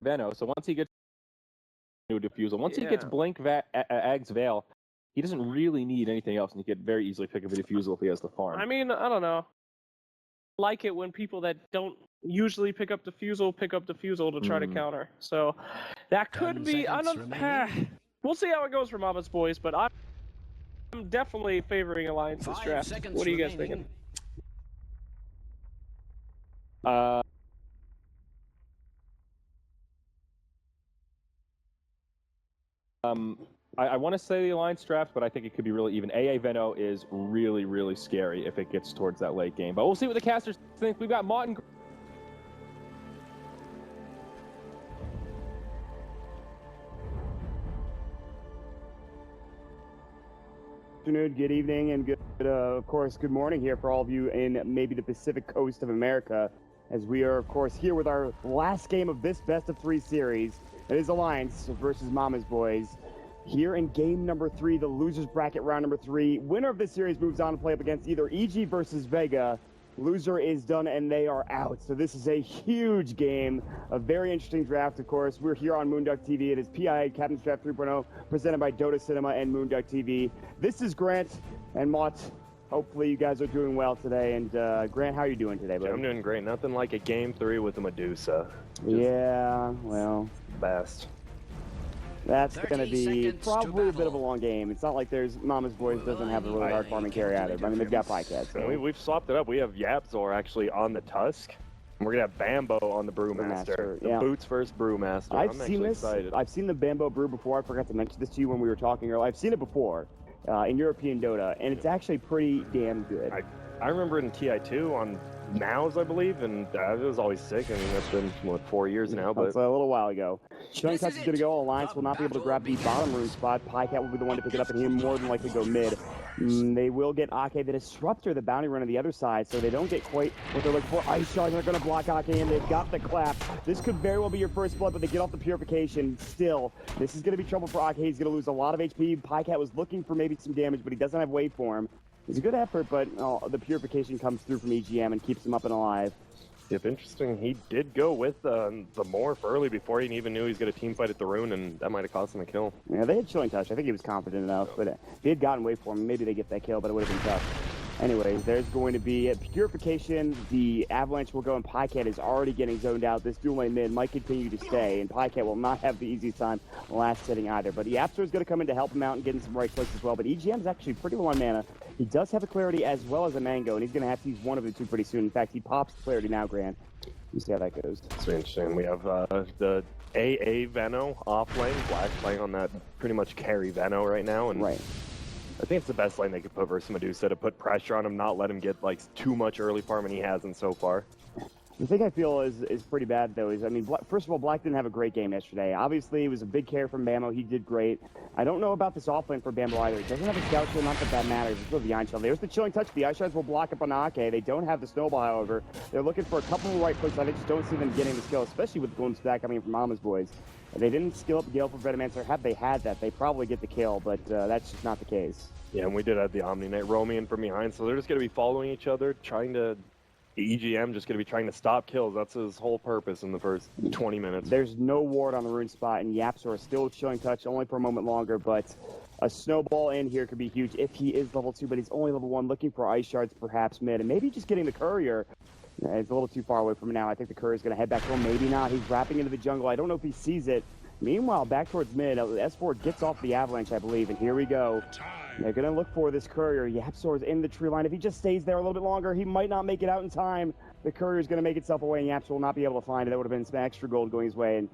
Veno, so once he gets new Diffusal, once he gets Blink Ag's Veil, he doesn't really need anything else, and he could very easily pick up a Diffusal if he has the farm. I mean, I don't know. I like it when people that don't usually pick up Diffusal to try to counter. So that could be. We'll see how it goes for Mama's Boys, but I'm definitely favoring Alliance this draft. What are you guys thinking? I want to say the Alliance draft, but I think it could be really even. AA Veno is really, really scary if it gets towards that late game. But we'll see what the casters think. We've got Martin. Good evening, and of course, good morning here for all of you in maybe the Pacific Coast of America, as we are, of course, here with our last game of this best-of-3 series. It is Alliance versus Mama's Boys. Here in game number 3, the losers bracket round number 3. Winner of this series moves on to play up against either EG versus Vega. Loser is done and they are out. So this is a huge game, a very interesting draft, of course. We're here on Moonduck TV. It is PIA Captain's Draft 3.0, presented by Dota Cinema and Moonduck TV. This is Grant and Mott. Hopefully you guys are doing well today. And Grant, how are you doing today, buddy? I'm doing great. Nothing like a game 3 with a Medusa. Yeah, well, best. That's going to be probably a bit of a long game. It's not like Mama's Boys doesn't have a really hard farming carry either. I mean, they've got Pycats. So. We've swapped it up. We have Yapzor actually on the Tusk. And we're going to have Bambo on the Brewmaster. The Boots first Brewmaster. I've seen this. Excited. I've seen the Bambo Brew before. I forgot to mention this to you when we were talking earlier. I've seen it before in European Dota, and it's actually pretty damn good. I remember it in TI2 on Nows, I believe, and it was always sick. I mean, that's been, 4 years now, but... That's a little while ago. Chilling Touch is going to go. Alliance will not be able to grab the bottom rune spot. Pycat will be the one to pick it up, and he'll more than likely go mid. They will get Ake the Disruptor, the bounty run on the other side, so they don't get quite what they're looking for. Ice Shards are going to block Ake, and they've got the clap. This could very well be your first blood, but they get off the Purification. Still, this is going to be trouble for Ake. He's going to lose a lot of HP. Pycat was looking for maybe some damage, but he doesn't have waveform. It's a good effort, but the Purification comes through from EGM and keeps him up and alive. If interesting, he did go with the Morph early before he even knew he was going to team fight at the Rune, and that might have cost him a kill. Yeah, they had Chilling Touch. I think he was confident enough, but if he had gotten waveform, maybe they get that kill, but it would have been tough. Anyways, there's going to be Purification. The Avalanche will go, and Pycat is already getting zoned out. This dual lane mid might continue to stay, and Pycat will not have the easiest time last hitting either. But Yapzor is going to come in to help him out and get in some right clicks as well. But EGM is actually pretty low on mana. He does have a Clarity as well as a Mango, and he's going to have to use one of the two pretty soon. In fact, he pops Clarity now, Grant. You see how that goes. It's interesting. We have the AA Veno off lane, Black playing on that pretty much carry Veno right now, and right. I think it's the best lane they could put versus Medusa to put pressure on him, not let him get like too much early farm, and he hasn't so far. The thing I feel is pretty bad, though, is, I mean, first of all, Black didn't have a great game yesterday. Obviously, it was a big carry from Bambo. He did great. I don't know about this offlane for Bambo either. He doesn't have a Scout Shield, not that that matters. It's still the Iron Shell. There's the Chilling Touch. The Ice Shards will block up on Ake. They don't have the Snowball, however. They're looking for a couple of right clicks. I just don't see them getting the skill, especially with the Gloom Stack coming from Mama's Boys. They didn't skill up Gale for Venomancer. Had they had that, they probably get the kill, but that's just not the case. Yeah, and we did have the Omni Knight roaming in from behind, so they're just going to be following each other, trying to... The EGM just going to be trying to stop kills. That's his whole purpose in the first 20 minutes. There's no ward on the rune spot, and Yapzor is still Chilling Touch only for a moment longer, but a Snowball in here could be huge if he is level 2, but he's only level 1, looking for Ice Shards perhaps mid, and maybe just getting the Courier. It's a little too far away from him now. I think the Courier is going to head back home. Maybe not. He's wrapping into the jungle. I don't know if he sees it. Meanwhile, back towards mid, S4 gets off the Avalanche, I believe, and here we go. They're going to look for this Courier. Yapzor is in the tree line. If he just stays there a little bit longer, he might not make it out in time. The Courier is going to make itself away, and Yapzor will not be able to find it. That would have been some extra gold going his way, and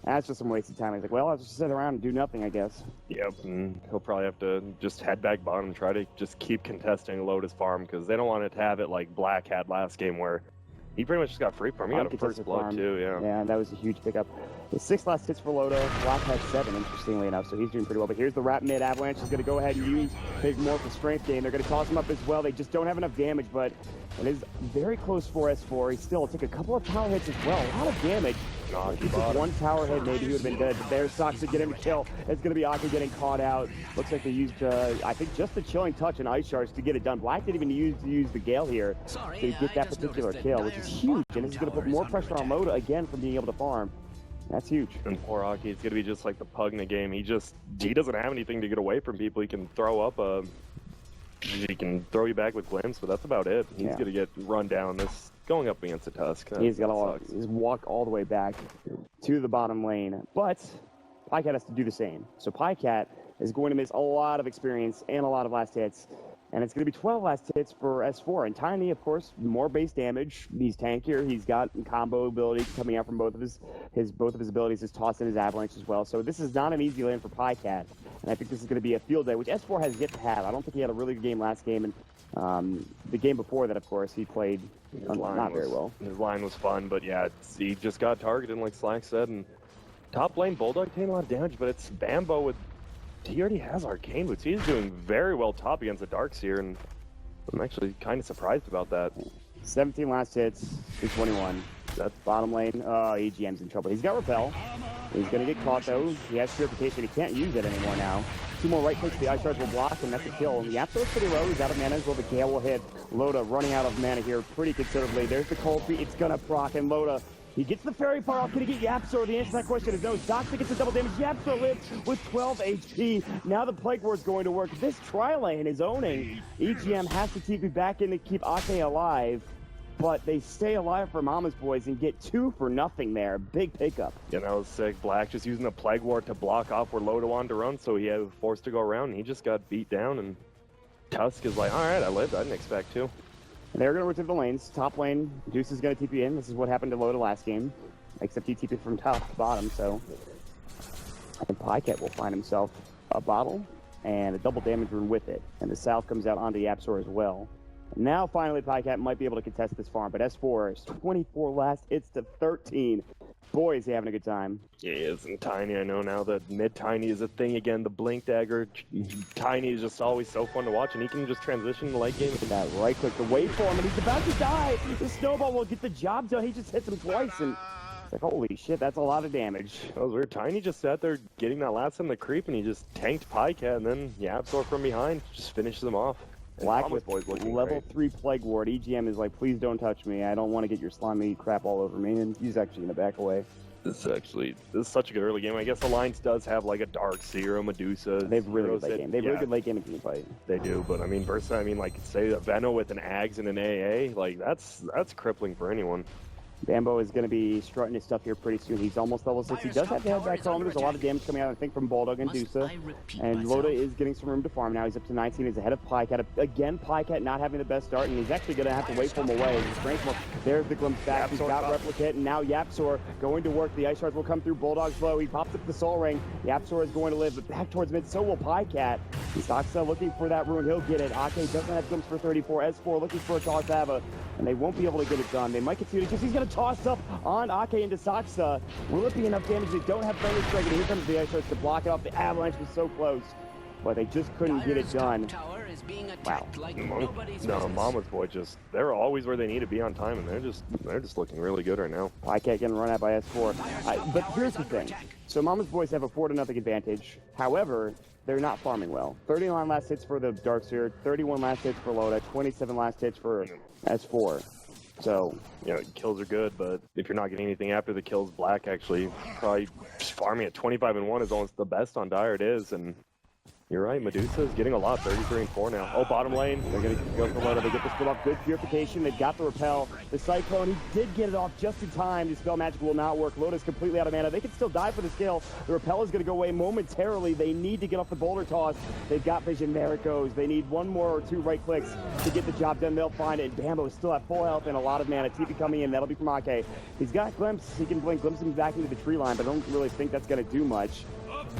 that's just some wasted time. He's like, well, I'll just sit around and do nothing, I guess. Yep, and he'll probably have to just head back bottom and try to just keep contesting Lotus farm, because they don't want it to have it like Black had last game, where he pretty much just got free farm. He got a first blood, too, yeah. Yeah, that was a huge pickup. The 6 last hits for Loto. Black has 7, interestingly enough, so he's doing pretty well. But here's the wrap mid. Avalanche is going to go ahead and use his Morph strength gain. They're going to toss him up as well. They just don't have enough damage, but it is very close for S4. He still took a couple of tower hits as well. A lot of damage. If he took one tower hit, maybe he would have been dead. But there's Sox to get him to kill. It's going to be Ake getting caught out. Looks like they used, I think, just the Chilling Touch and Ice Shards to get it done. Black didn't even use the Gale here to get that particular kill, which is huge. And this is going to put more pressure on Loda again from being able to farm. That's huge. And poor Aki, it's gonna be just like the pug in the game. He doesn't have anything to get away from people. He can throw up he can throw you back with glimpse, but that's about it. He's gonna get run down. This going up against a Tusk. He's got to walk all the way back to the bottom lane, but Pycat has to do the same. So Pycat is going to miss a lot of experience and a lot of last hits. And it's going to be 12 last hits for S4. And Tiny, of course, more base damage. He's tankier. He's got combo ability coming out from both of his abilities, his toss and his avalanche as well. So this is not an easy lane for Pycat. And I think this is going to be a field day, which S4 has yet to have. I don't think he had a really good game last game. And the game before that, of course, he played not very well. His line was fun, but yeah, he just got targeted, like Slack said. And top lane, Bulldog taking a lot of damage, but it's Bambo with... He already has Arcane Boots. He's doing very well top against the Darkseer, and I'm actually kind of surprised about that. 17 last hits, 221. That's bottom lane. EGM's in trouble. He's got Repel. He's going to get caught, though. He has Purification. He can't use it anymore now. 2 more right clicks. The Ice Shards will block, and that's a kill. Yapso's pretty low. He's out of mana as well. The Gale will hit. Loda running out of mana here pretty considerably. There's the Cold Feet. It's going to proc, and Loda... He gets the fairy part off. Can he get Yapsor? The answer to that question is no. Doxa gets the double damage. Yapsor lives with 12 HP. Now the Plague Ward's going to work. This tri-lane is owning. EGM has to TP back in to keep Ake alive, but they stay alive for Mama's Boys and get 2 for nothing there. Big pickup. Yeah, that was sick. Black just using the Plague Ward to block off where Loda wanted to run, so he was forced to go around, and he just got beat down, and Tusk is like, all right, I lived. I didn't expect to. And they're going to rotate the lanes. Top lane, Deuce is going to TP in. This is what happened to Loda last game, except he TP'd from top to bottom, so... And Pycat will find himself a bottle and a double damage rune with it. And the South comes out onto Yapsor as well. And now, finally, Pycat might be able to contest this farm, but S4 is 24 last hits to 13. Boy, is he having a good time. Yeah, he is. And Tiny, I know now that mid-Tiny is a thing again. The Blink Dagger, Tiny is just always so fun to watch, and he can just transition the late game. Look at that right click, the waveform, and he's about to die. The Snowball will get the job done. He just hits him twice, and it's like, holy shit, that's a lot of damage. That was weird. Tiny just sat there getting that last time the creep, and he just tanked Pycat, and then Yapsor from behind just finishes him off. Black with level 3 Plague Ward. EGM is like, please don't touch me. I don't want to get your slimy crap all over me. And he's actually going to back away. This is such a good early game. I guess Alliance does have like a Darkseer, a Medusa. They have really good late game. They have really good late game in fight. They do, but I mean, like say a Veno with an Ags and an AA, like that's crippling for anyone. Bambo is going to be strutting his stuff here pretty soon. He's almost level 6. He does have to head back home. There's a lot of damage coming out, I think, from Bulldog and Dusa. And Loda is getting some room to farm now. He's up to 19. He's ahead of Pycat. Again, Pycat not having the best start, and he's actually going to have to wait for him away. There's the glimpse back. He's got Replicate, and now Yapsor going to work. The Ice Shards will come through. Bulldog's low. He pops up the Soul Ring. Yapsor is going to live, but back towards mid. So will Pycat. Doxa looking for that rune. He'll get it. Ake doesn't have glimpse for 34. S4 looking for a toss Ava, and they won't be able to get it done. They might get to it. He's going to toss up on Ake into Doxa. Will it be enough damage? They don't have Thunder Strike, and here comes the Ice Shards to block it off. The Avalanche was so close, but they just couldn't get it done. Wow. No, Mama's Boy they're always where they need to be on time, and they're just looking really good right now. Pycat getting run out by S4. But here's the thing. So Mama's Boys have a 4-0 advantage. However, they're not farming well. 39 last hits for the Darkseer, 31 last hits for Loda, 27 last hits for S4. So, you know, kills are good, but if you're not getting anything after the kills, Black actually probably just farming at 25-1 is almost the best on Dire it is, and you're right, Medusa is getting a lot, 33-4 now. Oh, bottom lane, they're going to go for Loda. They get the split off, good purification. They've got the repel. The Cyclone, he did get it off just in time. The spell magic will not work. Loda's completely out of mana. They can still die for the skill. The repel is going to go away momentarily. They need to get off the boulder toss. They've got vision. There it goes. They need 1 more or 2 right clicks to get the job done. They'll find it. Bambo is still at full health and a lot of mana. TP coming in. That'll be from Ake. He's got Glimpse. He can glimpse him back into the tree line, but I don't really think that's going to do much.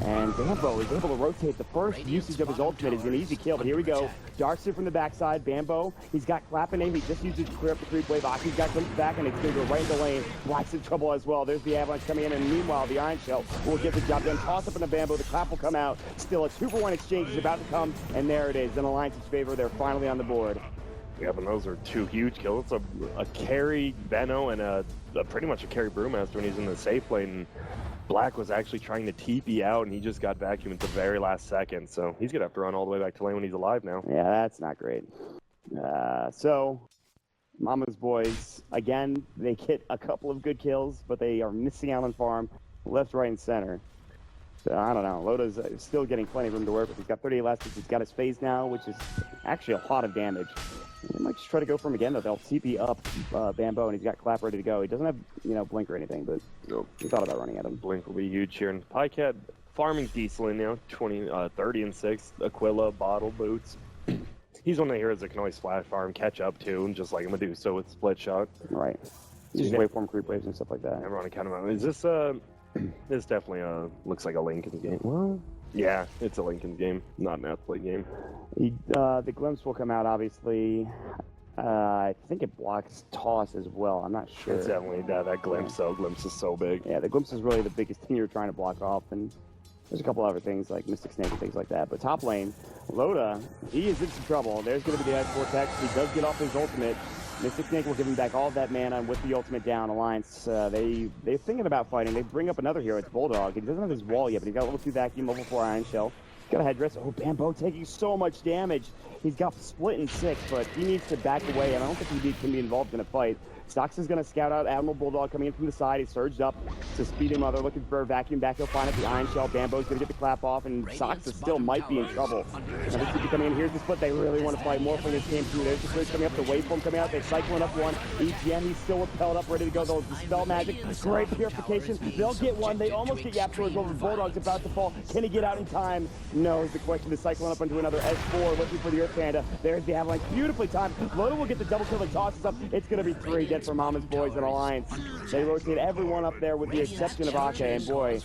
And Bambo is able to rotate. The first usage of his ultimate is an easy kill, but here we go. Darkseer from the backside. Bambo, he's got Clap and Aim. He just used it to clear up the creep wave. Aki's got Glimpse back, and it's going to go right in the lane. Black's in trouble as well. There's the Avalanche coming in, and meanwhile, the Iron Shell will get the job done. Toss up in the Bambo. The Clap will come out. Still, a 2-for-1 exchange is about to come, and there it is. In Alliance's favor, they're finally on the board. Yeah, but those are 2 huge kills. It's a carry Veno and a pretty much a carry Brewmaster when he's in the safe lane. Black was actually trying to TP out, and he just got vacuumed at the very last second. So he's going to have to run all the way back to lane when he's alive now. Yeah, that's not great. So Mama's Boys, again, they get a couple of good kills, but they are missing out on farm. left, right, and center. So, I don't know. Loda's still getting plenty of room to work with. He's got 30 elastics. He's got his phase now, which is actually a lot of damage. They might just try to go for him again, though. They'll TP up Bambo, and he's got Clap ready to go. He doesn't have, Blink or anything, but he thought about running at him. Blink will be huge here. And Pycat farming decently now, 30 and 6. Aquila, Bottle, Boots. He's one of the heroes that can always flash farm, catch up too, and just like Medusa with split shot. Right. Just waveform creep waves and stuff like that. Everyone kind of is this this definitely looks like a Lincoln game. Well, yeah, it's a Lincoln game, not an athlete game. The glimpse will come out obviously. I think it blocks toss as well. I'm not sure. It's definitely that glimpse. So glimpse is so big. Yeah, the glimpse is really the biggest thing you're trying to block off, and there's a couple other things like Mystic Snake and things like that. But top lane, Loda, he is in some trouble. There's going to be the Ice Vortex. He does get off his ultimate. Mystic Snake will give him back all of that mana with the ultimate down. Alliance, they're thinking about fighting. They bring up another hero. It's Bulldog. He doesn't have his wall yet, but he's got level 2 vacuum, level 4 Iron Shell. He's got a headdress. Oh, Bambo taking so much damage. He's got split in 6, but he needs to back away, and I don't think he can be involved in a fight. Stocks is going to scout out Admiral Bulldog coming in from the side. He surged up to speed him up. They're looking for a vacuum back. He'll find it. The Iron Shell. Bambo's going to get the clap off, and Stocks still might be in trouble. Now this is coming in. Here's the split. They really want to fight. Morphling came through. There's the switch coming up. The waveform coming out. They're cycling up one. EGM, he's still repelled up, ready to go. They'll dispel magic. Great purification. They'll get one. They almost get Yaptor as well. The Bulldog's about to fall. Can he get out in time? No, is the question. The cycling up into another S4, looking for the Earth Panda. There's the Avalanche. Beautifully timed. Loda will get the double kill that tosses up. It's going to be 3 dead for Mama's Boys and Alliance. They rotate everyone up there with the exception of Ake, and boy,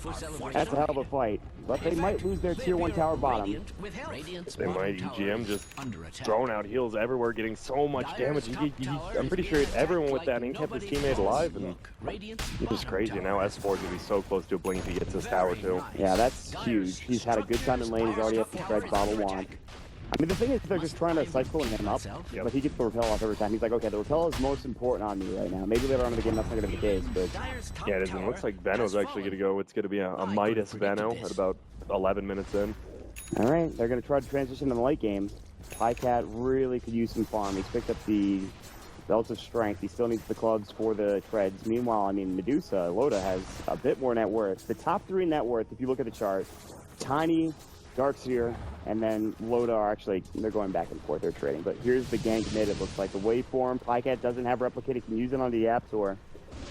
that's a hell of a fight. But they might lose their tier 1 tower bottom. They might. EGM just throwing out heals everywhere, getting so much damage. I'm pretty sure everyone with that kept his teammate alive, and it's just crazy. Now S4 is going to be so close to a blink if he gets his tower too. Yeah, that's huge. He's had a good time in lane. He's already up to Fred's bottle wand. I mean, the thing is, they're just trying to cycle him up, but he gets the repel off every time. He's like, okay, the repel is most important on me right now. Maybe later on in the game, that's not going to be the case, but... Yeah, it is. It looks like Veno's actually going to go. It's going to be a Midas Veno at about 11 minutes in. All right, they're going to try to transition in the late game. Pycat really could use some farm. He's picked up the belts of strength. He still needs the clubs for the treads. Meanwhile, I mean, Medusa, Loda has a bit more net worth. The top 3 net worth, if you look at the chart, Tiny, Darkseer, and then Loda are actually, they're going back and forth, they're trading. But here's the gank mid, it looks like. The waveform, Pycat doesn't have replicate, he can use it on the Yaptor.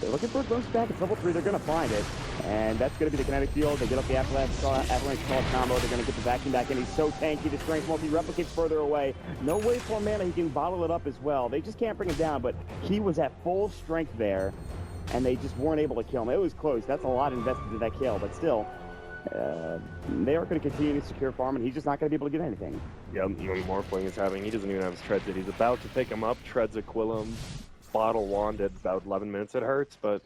They're looking for a glimpse back, it's level 3, they're going to find it. And that's going to be the kinetic field, they get up the Avalanche Call combo, they're going to get the vacuum back in. He's so tanky, the strength multi replicates further away. No waveform mana, he can bottle it up as well. They just can't bring him down, but he was at full strength there, and they just weren't able to kill him. It was close, that's a lot invested in that kill, but still. They are going to continue to secure farm, and he's just not going to be able to get anything. Yeah, Morphling is having, he doesn't even have his treads yet. He's about to pick him up, treads Aquilum, bottle wand at about 11 minutes. It hurts, but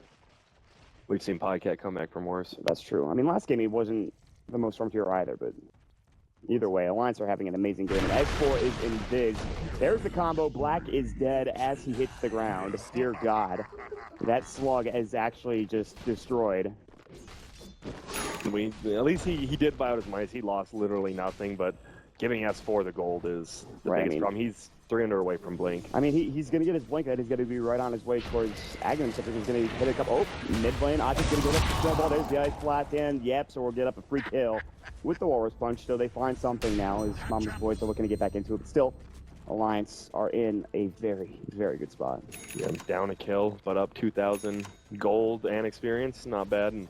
we've seen Pycat come back from worse. That's true. I mean, last game he wasn't the most farm tier either, but either way, Alliance are having an amazing game. And X4 is in Viz. There's the combo. Black is dead as he hits the ground. Dear God. That slug is actually just destroyed. At least he did buy out his mice. He lost literally nothing, but giving S4 the gold is the biggest problem. He's 300 away from Blink. I mean, he's going to get his Blink. He's going to be right on his way towards Aghanim. He's going to hit a couple. Oh, mid lane. Aja's going to go up the snowball. There's the ice flat in. Yep, so we'll get up a free kill with the Walrus Punch. So they find something now as Mama's Boys are looking to get back into it. But still, Alliance are in a very, very good spot. Yeah, down a kill, but up 2,000 gold and experience. Not bad. And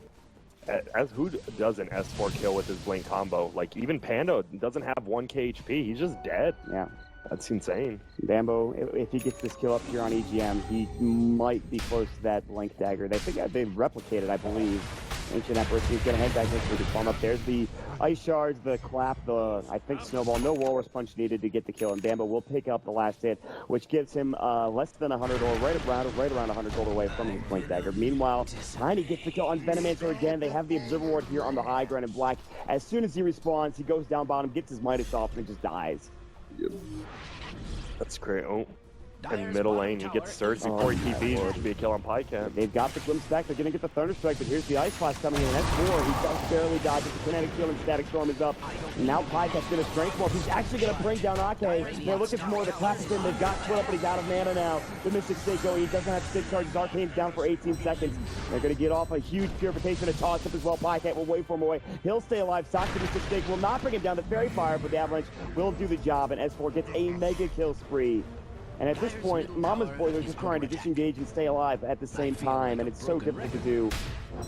as who does an S4 kill with his Blink combo? Like, even Pando doesn't have 1k HP. He's just dead. Yeah. That's insane. Bambo, if he gets this kill up here on EGM, he might be close to that Blink dagger. They think they've replicated, I believe. Ancient Emperor, he's going to head back into the farm up. There's the Ice Shards, the Clap, I think Snowball. No Walrus Punch needed to get the kill, and Bambo will pick up the last hit, which gives him less than 100 or right around 100 gold away from his Blink dagger. Meanwhile, Tiny gets the kill on Venomancer again. They have the Observer Ward here on the high ground in Black. As soon as he respawns, he goes down bottom, gets his Midas off, and just dies. Yep. That's great. Oh, And middle lane, he gets surged before he TPs. It should be a kill on Pycat. They've got the glimpse back. They're going to get the Thunderstrike, but here's the Ice Blast coming in. That's 4. He just barely dodges. The Kinetic Shield and Static Storm is up. And now Pycat's going to strength swap. He's actually going to bring down Ake. They're looking for more of the classic thing. They've got split up, but he's out of mana now. The Mystic Snake going. He doesn't have stick charges. Arcane's down for 18 seconds. They're going to get off a huge Purification and toss up as well. Pycat will wait for him away. He'll stay alive. Sock the Mystic Snake will not bring him down. The Fairy Fire, but the Avalanche will do the job, and S4 gets a mega kill spree. And at this point, Mama's boys are just trying to disengage and stay alive at the same time, and it's so difficult to do.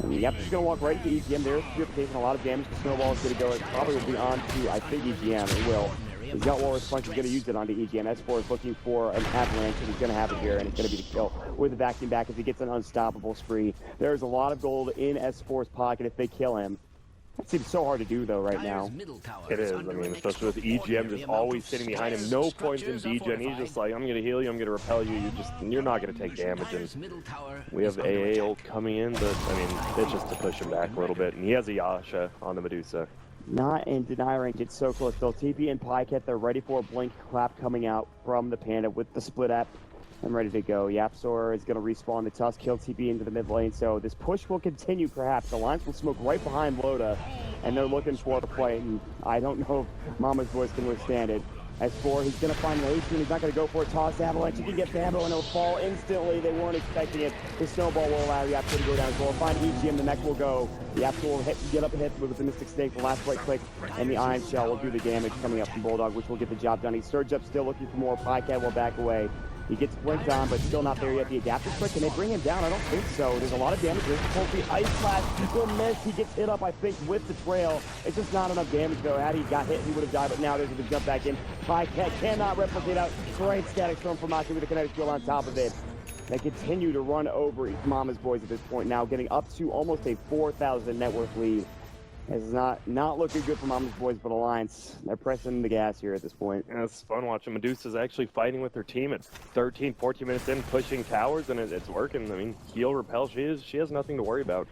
And Yap's just going to walk right into EGM. There's Purification, a lot of damage. The Snowball is going to go. It probably will be on to, I think, EGM. It will. He's got Walrus Punch. He's going to use it onto EGM. S4 is looking for an Avalanche, and he's going to have it here, and it's going to be the kill with the vacuum back as he gets an unstoppable spree. There's a lot of gold in S4's pocket if they kill him. That seems so hard to do, though, right now. It is. I mean, especially with EGM just always sitting behind him. No points in degen. He's just like, I'm going to heal you. I'm going to repel you. You're not going to take damage. And we have AA ult coming in, but, I mean, it's just to push him back a little bit. And he has a Yasha on the Medusa. Not in deny range. It's so close. Still, TP and Pycat, they're ready for a blink clap coming out from the Panda with the split app. I'm ready to go. Yapzor is going to respawn the Tusk, kill TP into the mid lane, so this push will continue perhaps. The Alliance will smoke right behind Loda, and they're looking for a fight, and I don't know if Mama's voice can withstand it. S4, he's going to find an Ace, and he's not going to go for a toss. Avalanche, he can get Bambo, and it'll fall instantly. They weren't expecting it. The Snowball will allow Yapzor to go down as well. Find EGM, the neck will go. Yapzor will get up and hit with the Mystic Snake, the last right click, and the Iron Shell will do the damage coming up from Bulldog, which will get the job done. He surged up, still looking for more. Pycat will back away. He gets blinked on, but still not there yet. The adaptive trick, can they bring him down? I don't think so. There's a lot of damage. There's the Ice Blast will miss. He gets hit up, I think, with the trail. It's just not enough damage, though. Had he got hit, he would have died, but now there's a jump back in. Pycat cannot replicate out. Great Static Storm from Maki with the Kinetic Shield on top of it. They continue to run over Mama's boys at this point now, getting up to almost a 4,000 net worth lead. It's not looking good for Mama's boys, but Alliance, they're pressing the gas here at this point. Yeah, it's fun watching. Medusa's actually fighting with her team at 13, 14 minutes in, pushing towers, and it's working. I mean, heal, repel, she has nothing to worry about.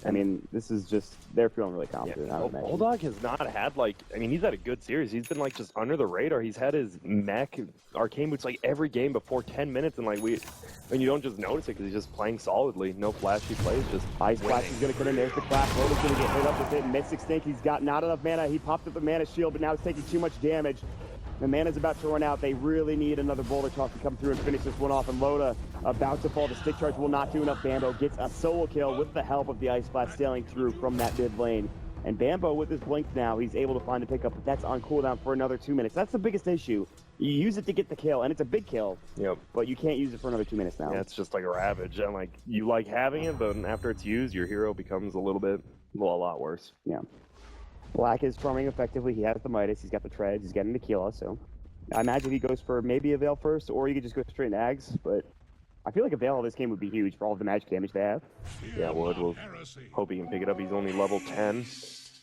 I mean, this is just, they're feeling really confident. Yeah, Bulldog has not had, like, I mean, he's had a good series. He's been, like, just under the radar. He's had his mech, arcane boots, like, every game before 10 minutes, and, like, and you don't just notice it because he's just playing solidly. No flashy plays, just Ice Blast is going to come in. There's the clap. Loda's going to get hit up with it. Mystic Snake, he's got not enough mana. He popped up the mana shield, but now he's taking too much damage. The mana's about to run out. They really need another boulder toss to come through and finish this one off. And Loda about to fall. The stick charge will not do enough. Bambo gets a solo kill with the help of the Ice Blast sailing through from that mid lane. And Bambo, with his blink now, he's able to find the pickup, but that's on cooldown for another 2 minutes. That's the biggest issue. You use it to get the kill, and it's a big kill. Yep. But you can't use it for another 2 minutes now. Yeah, it's just like a Ravage. And, like, you like having it, but after it's used, your hero becomes a lot worse. Yeah. Black is farming effectively. He has the Midas. He's got the treads. He's getting the Tequila, so I imagine he goes for maybe a Veil first, or you could just go straight into Ags, but I feel like a Veil in this game would be huge for all of the magic damage they have. Yeah, we'll hope he can pick it up. He's only level 10,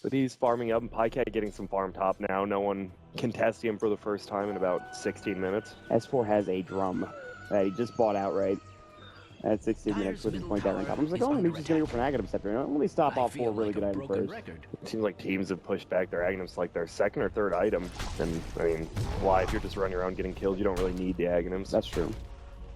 but he's farming up, and Pycat getting some farm top now. No one can test him for the first time in about 16 minutes. S4 has a drum that he just bought outright at 16 minutes with his point down on top. I was like, oh, maybe he's going to go for an Aghanim Scepter. Let me stop off for a really good item first. It seems like teams have pushed back their Aghanims to like their second or third item. And, I mean, why? If you're just running around getting kills, you don't really need the Aghanims. That's true.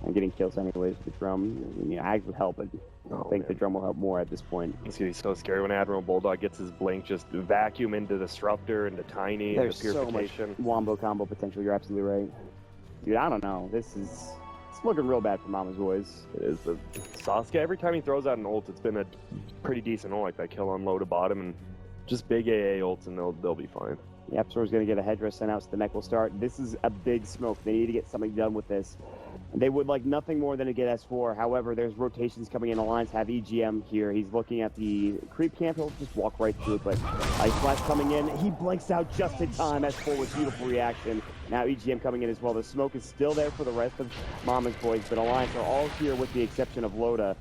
And getting kills anyways with the drum. I mean, Ags would help, but I think the drum will help more at this point. It's going to be so scary when Admiral Bulldog gets his blink, just vacuum into Disruptor, into Tiny, into Purification. So much wombo combo potential. You're absolutely right. Dude, I don't know. It's looking real bad for Mama's boys. It is. Sasuke, every time he throws out an ult, it's been a pretty decent ult, like that kill on low to bottom, and just big AA ults, and they'll be fine. Yapzor's going to get a headdress sent out, so the mech will start. This is a big smoke. They need to get something done with this. They would like nothing more than to get S4. However, there's rotations coming in. Alliance have EGM here. He's looking at the creep camp. He'll just walk right through it, but Ice Blast coming in. He blinks out just in time. S4 with beautiful reaction. Now EGM coming in as well. The smoke is still there for the rest of Mama's boys, but Alliance are all here with the exception of Loda.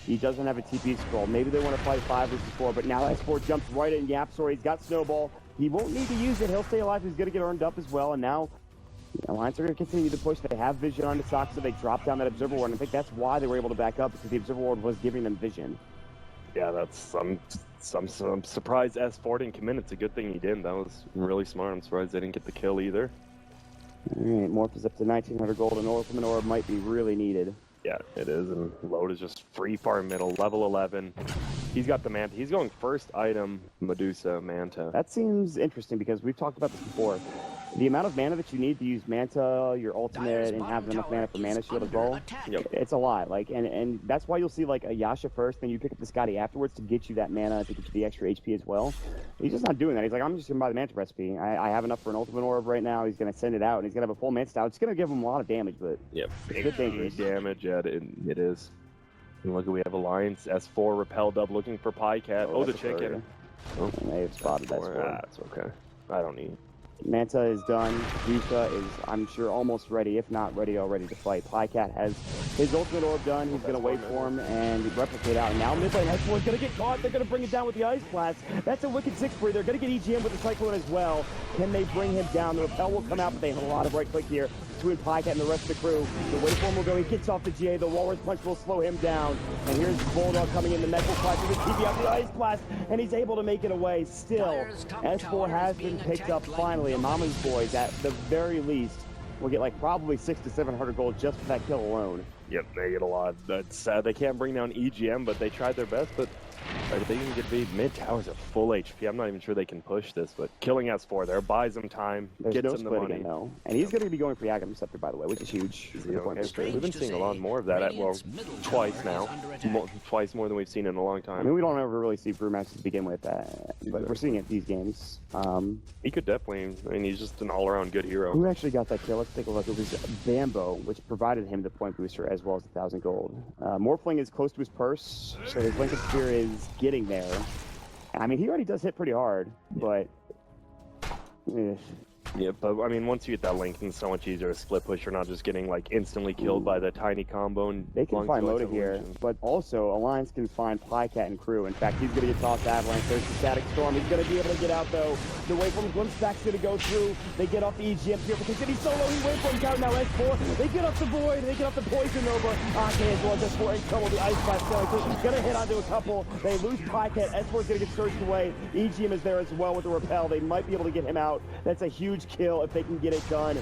He doesn't have a TP scroll. Maybe they want to fight 5 versus 4, but now S4 jumps right in. Yapzor, he's got Snowball. He won't need to use it. He'll stay alive. He's going to get earned up as well, and now Alliance are going to continue to push. They have vision on the Sox, so they drop down that Observer Ward, and I think that's why they were able to back up, because the Observer Ward was giving them vision. Yeah, that's some surprised S4 didn't commit. It's a good thing he didn't. That was really smart. I'm surprised they didn't get the kill either. Alright, Morph is up to 1900 gold, and Ultimate Orb might be really needed. Yeah, it is, and Load is just free far middle, level 11. He's got the Manta. He's going first item, Medusa, Manta. That seems interesting because we've talked about this before. The amount of mana that you need to use Manta, your ultimate, and have enough mana for Mana Shield as well, it's a lot. Like, and that's why you'll see like a Yasha first, then you pick up the Scotty afterwards to get you that mana, to get you the extra HP as well. He's just not doing that. He's like, I'm just going to buy the Manta recipe. I have enough for an Ultimate Orb right now. He's going to send it out, and he's going to have a full Manta style. It's going to give him a lot of damage, but big damage. Yeah, it is. And look, we have Alliance, S4, Repel Dub looking for Pycat. Oh, the chicken. Oh, they have spotted that. That's okay. I don't need. Manta is done. Dusa is, I'm sure, almost ready, if not ready already to fight. Pycat has his Ultimate Orb done. He's going to wait for him and replicate out. And now mid lane, S4 is going to get caught. They're going to bring it down with the Ice Blast. That's a wicked 6-free. They're going to get EGM with the Cyclone as well. Can they bring him down? The Repel will come out, but they have a lot of right click here between Pycat and the rest of the crew. The waveform will go. He gets off the GA. The Walrus Punch will slow him down. And here's Bulldog coming in. The Mech will flash with the TP out the Ice Blast, and he's able to make it away. Still, S4 has been picked up finally, and Mama's Boys, at the very least, will get like probably 600 to 700 gold just for that kill alone. Yep, they get a lot. That's sad. They can't bring down EGM, but they tried their best. But like, they can get beat. Mid tower's at full HP. I'm not even sure they can push this, but killing S4 there buys them time, gets them the money. Again, though. And he's going to be going for Aghanim Scepter, by the way, which is huge. We've been seeing a lot more of that. Well, twice now. Twice more than we've seen in a long time. I mean, we don't ever really see brew matches to begin with, but we're seeing it at these games. He could definitely. I mean, he's just an all-around good hero. Who actually got that kill? Let's take a look. It was Bambo, which provided him the point booster as well as the 1,000 gold. Morphling is close to his purse, so his Lincoln Spear is getting there. I mean, he already does hit pretty hard, but... Yeah, but I mean, once you get that link, it's so much easier to split push. You're not just getting like instantly killed by the tiny combo. And they can find Loda here, but also Alliance can find Pycat and crew. In fact, he's going to get tossed to Avalanche. There's the Static Storm. He's going to be able to get out though. The waveform glimpse back's going to go through. They get off the EGM here because he's solo. He waveforms out now. S4. They get off the Void. They get off the Poison Nova. Okay, as well as S4 in trouble. The Ice Blast going to hit onto a couple. They lose Pycat. S4 is going to get surged away. EGM is there as well with the Repel. They might be able to get him out. That's a huge kill if they can get it done.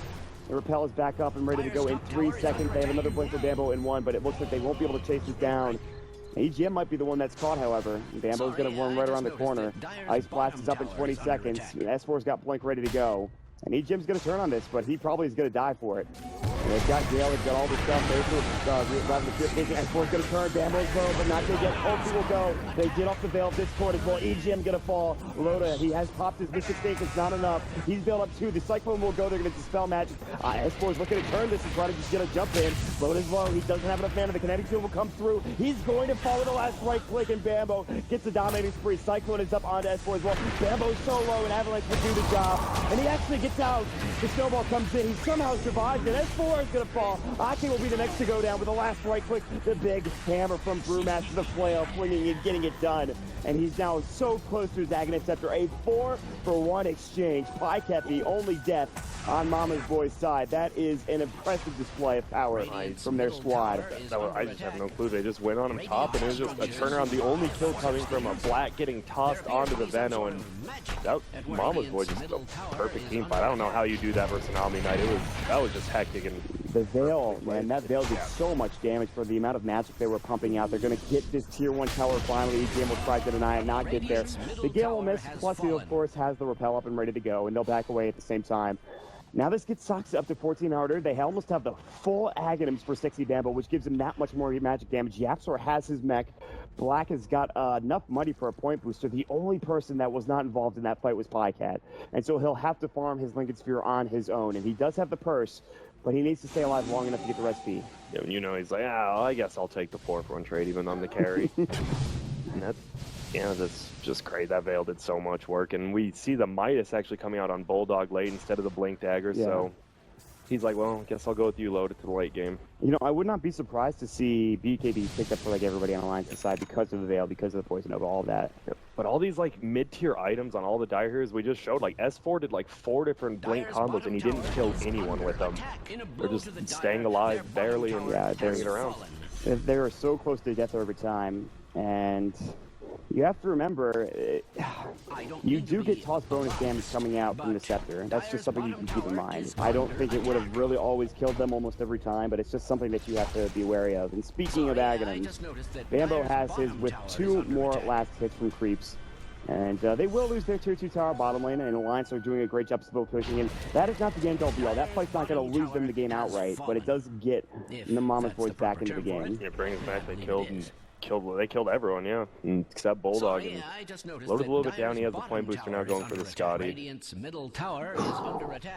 The Repel is back up and ready to go in 3 seconds. They have another blink for Bambo in 1, but it looks like they won't be able to chase this down. EGM might be the one that's caught, however. Bambo's going to run right around the corner. Ice Blast is up in 20 seconds. S4's got blink ready to go. And EGM's going to turn on this, but he probably is going to die for it. They've got Gale, they've got all the stuff. S4's going to turn. Bambo's low, but not going to get. Ulti will go. They get off the Veil of Discord as well. EGM going to fall. Loda, he has popped his Mystic Stake. It's not enough. He's built up 2. The Cyclone will go. They're going to dispel magic. S4's looking to turn this and try to just get a jump in. Loda's low. He doesn't have enough mana. The kinetic field will come through. He's going to follow the last right click, and Bambo gets the dominating spree. Cyclone is up onto S4 as well. Bambo's so low, and Avalanche will do the job. And he actually gets out. The snowball comes in. He somehow survives, and S4 is going to fall. Aki will be the next to go down with the last right click. The big hammer from Brewmaster, the flail, flinging and getting it done. And he's now so close to his Aghanim Scepter. A 4-for-1 exchange. Pycat, the only death on Mama's Boy's side. That is an impressive display of power from their squad. I just have no clue. They just went on him top, and it was just a turnaround. The only kill coming from a Black getting tossed onto the Veno, and that Mama's Boy just a perfect team fight. I don't know how you do that versus an Omni Knight. That was just hectic. And the Veil, man, that Veil did so much damage for the amount of magic they were pumping out. They're going to get this tier 1 tower finally. EGM will try to deny it, not get there. The Gale will miss, plus he, of course, has the Repel up and ready to go, and they'll back away at the same time. Now this gets Sox up to 14 harder. They almost have the full Aghanims for Sexy Bambo, which gives him that much more magic damage. Yapsor has his mech. Black has got enough money for a point booster. The only person that was not involved in that fight was Pycat. And so he'll have to farm his Lincoln Sphere on his own. And he does have the purse, but he needs to stay alive long enough to get the recipe. Yeah, you know, he's like, I guess I'll take the 4-for-1 trade even though I'm the carry. And that's, yeah, that's just crazy. That Veil did so much work. And we see the Midas actually coming out on Bulldog late instead of the Blink Dagger. Yeah. So he's like, well, I guess I'll go with you, Load, to the late game. You know, I would not be surprised to see BKB picked up for like everybody on Alliance's side because of the Veil, because of the Poison Nova, all that. Yep. But all these like mid-tier items on all the Dire Heroes we just showed, like S4 did like 4 different Blink combos and he didn't kill anyone with them. They're just staying alive barely and turning it around. They are so close to death every time, and You have to remember, you do get toss bonus damage coming out from the Scepter. That's just something you can keep in mind. I don't think it would have really always killed them almost every time, but it's just something that you have to be wary of. And speaking of Aghanims, Bambo has his with 2 more last hits from creeps. And they will lose their tier 2 tower bottom lane, and Alliance are doing a great job still pushing in. That is not the end all be all. That fight's not going to lose them the game outright, but it does get the Mama's Boys back into the game. It brings back, they killed everyone, yeah, except Bulldog. And Loda's a little bit down. He has the point booster now going for the Scotty.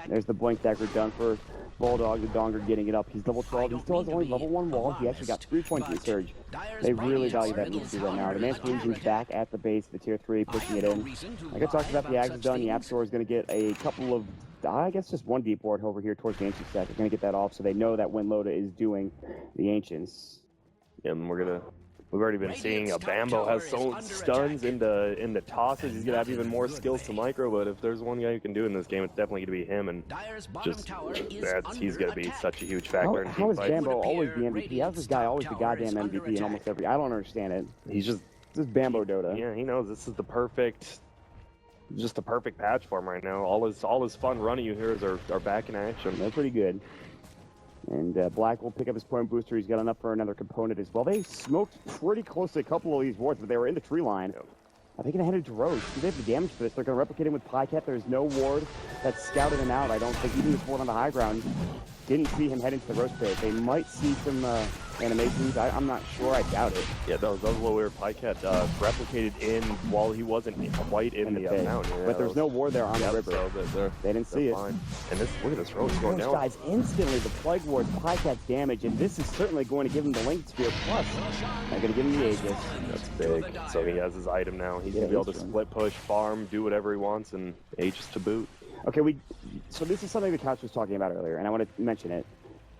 There's the blink dagger done for Bulldog. The Donger getting it up. He's level 12. He still has only level 1 wall. He actually got 3 points in Surge. They really value that move right now. The Man's Illusion's back at the base, the tier 3, pushing it in. Like I talked about, the Axe is done. The App Store is going to get a couple of, I guess just one deep ward over here towards the Ancient stack. They're going to get that off, so they know that when Loda is doing the Ancients. And we've already been seeing Bambo has so stuns in the tosses. He's gonna have even more skills to micro. But if there's one guy who can do it in this game, it's definitely gonna be him. And he's gonna be such a huge factor. How is Bambo always the MVP? How's this guy always the goddamn MVP in almost every? I don't understand it. He's just this is Bambo Dota. Yeah, he knows this is the perfect patch for him right now. All his fun running you hear are back in action. They're pretty good. And Black will pick up his point booster. He's got enough for another component as well. They smoked pretty close to a couple of these wards, but they were in the tree line. Are they going to head into Roche? Do they have the damage for this? They're going to replicate him with Pycat. There's no ward that's scouted him out. I don't think even this ward on the high ground didn't see him head into the Roche pit. They might see some animations. I'm not sure. I doubt it. Yeah, that was a little weird. Pycat replicated in while he wasn't quite in the mountain. Yeah, but there's no ward there on the river. So they didn't see it. Fine. And look at this Roche going down. Guys, instantly the Plague Ward's Pycat's damage, and this is certainly going to give him the Link Spear. Plus, they're going to give him the Aegis. That's big. So he has his item now. He's going to be able to split push, farm, do whatever he wants, and Aegis to boot. Okay, so this is something the Couch was talking about earlier, and I want to mention it.